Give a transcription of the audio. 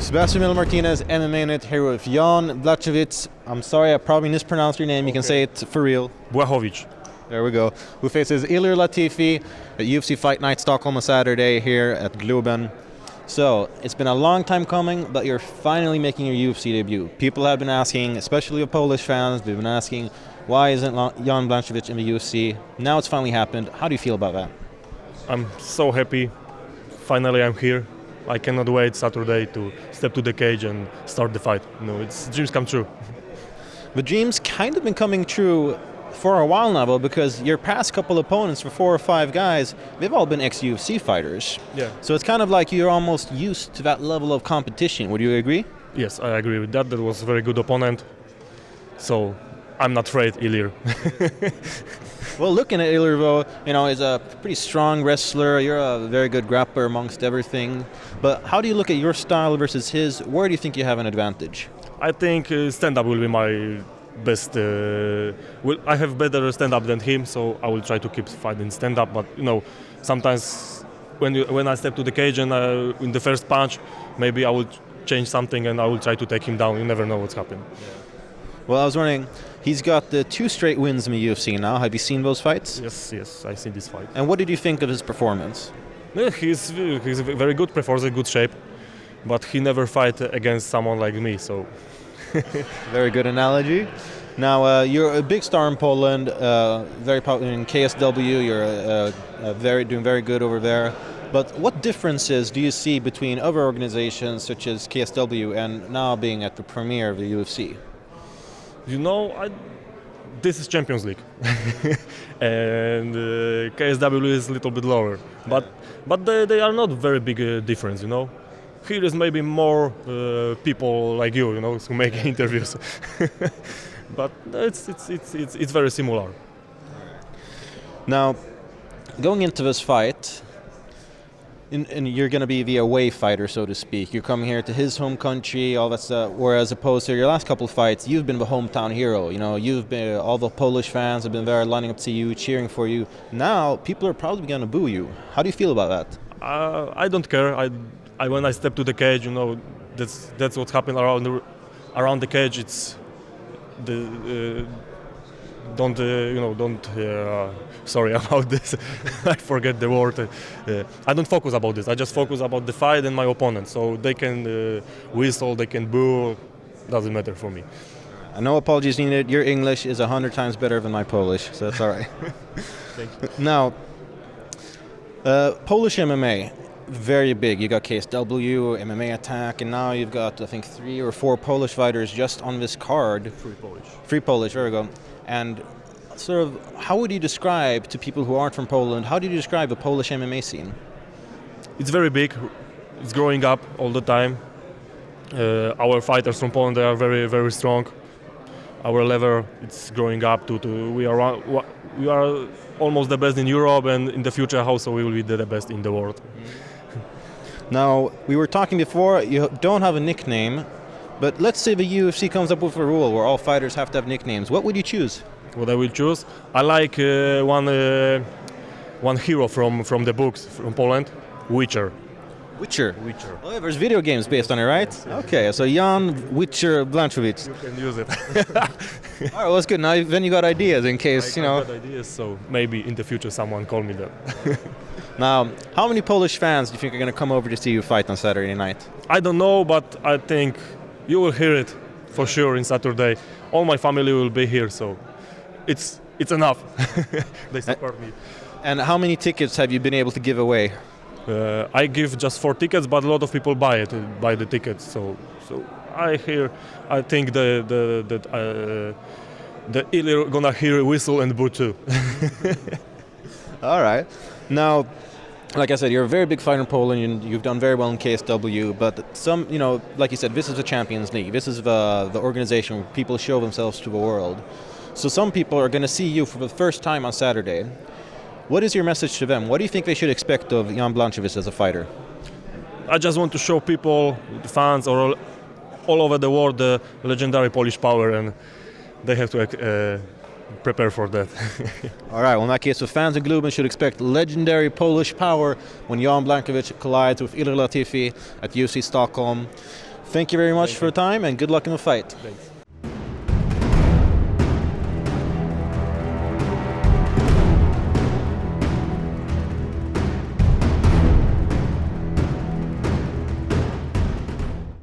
Sebastian Miller Martinez, MMA Net, here with Jan Blachowicz. I'm sorry, I probably mispronounced your name. You can say it for real. Blachowicz. There we go. Who faces Ilir Latifi at UFC Fight Night Stockholm on Saturday here at Globen. So, it's been a long time coming, but you're finally making your UFC debut. People have been asking, especially the Polish fans, they've been asking, why isn't Jan Blachowicz in the UFC? Now it's finally happened. How do you feel about that? I'm so happy. Finally I'm here. I cannot wait Saturday to step to the cage and start the fight. It's dreams come true. The dreams kind of been coming true for a while now, because your past couple opponents, for 4 or 5 guys, they've all been ex-UFC fighters. Yeah. So it's kind of like you're almost used to that level of competition. Would you agree? Yes, I agree with that. That was a very good opponent. So I'm not afraid, Ilir. Well, looking at Ilir, though, he's a pretty strong wrestler. You're a very good grappler amongst everything. But how do you look at your style versus his? Where do you think you have an advantage? I think stand-up will be my best. I have better stand-up than him, so I will try to keep fighting stand-up. But sometimes when I step to the cage and in the first punch, maybe I will change something and I will try to take him down. You never know what's happening. Yeah. Well, I was wondering, he's got the 2 straight wins in the UFC now. Have you seen those fights? Yes, I've seen this fight. And what did you think of his performance? He's very good, prefers a good shape, but he never fight against someone like me, so... Very good analogy. Now, you're a big star in Poland, very popular in KSW, you're doing very good over there. But what differences do you see between other organizations such as KSW and now being at the premiere of the UFC? This is Champions League, and KSW is a little bit lower, but they are not very big difference. Here is maybe more people like you, who make interviews, but it's very similar. Now, going into this fight, and you're going to be the away fighter, so to speak. You're coming here to his home country, all that stuff. Whereas opposed to your last couple of fights, you've been the hometown hero. You've been all the Polish fans have been there, lining up to you, cheering for you. Now, people are probably going to boo you. How do you feel about that? I don't care. When I step to the cage, that's what's happening around the cage. It's sorry about this. I forget the word. I don't focus about this. I just focus about the fight and my opponent. So they can whistle, they can boo. Doesn't matter for me. No apologies needed. Your English is 100 times better than my Polish, so that's all right. Thank you. Now, Polish MMA, very big. You got KSW, MMA Attack, and now you've got, I think, 3 or 4 Polish fighters just on this card. Free Polish, there we go. And sort of, how would you describe to people who aren't from Poland, how do you describe the Polish MMA scene? It's very big. It's growing up all the time. Our fighters from Poland, they are very, very strong. Our level, it's growing up we are almost the best in Europe, and in the future also we will be the best in the world. Now, we were talking before, you don't have a nickname, but let's say the UFC comes up with a rule where all fighters have to have nicknames. What would you choose? What I will choose? I like one hero from the books from Poland, Witcher. Witcher? Oh, yeah, there's video games based on it, right? Yes. Okay, so Jan Witcher Blachowicz. You can use it. All right, well, that's good. Now then you got ideas in case, I got ideas, so maybe in the future someone call me that. Now, how many Polish fans do you think are going to come over to see you fight on Saturday night? I don't know, but I think you will hear it for sure in Saturday. All my family will be here, so it's enough. They support me. And how many tickets have you been able to give away? I give just 4 tickets, but a lot of people buy the tickets. So I think the Ilir gonna hear whistle and boo too. All right. Now, like I said, you're a very big fighter in Poland, and you've done very well in KSW, but some, like you said, this is the Champions League. This is the organization where people show themselves to the world. So some people are going to see you for the first time on Saturday. What is your message to them? What do you think they should expect of Jan Blachowicz as a fighter? I just want to show people, the fans, or all over the world, the legendary Polish power, and they have to prepare for that. All right, well in that case, the fans of Globen should expect legendary Polish power when Jan Blachowicz collides with Ilir Latifi at UFC Stockholm. Thank you very much Thank for you. the time, and good luck in the fight. Thanks.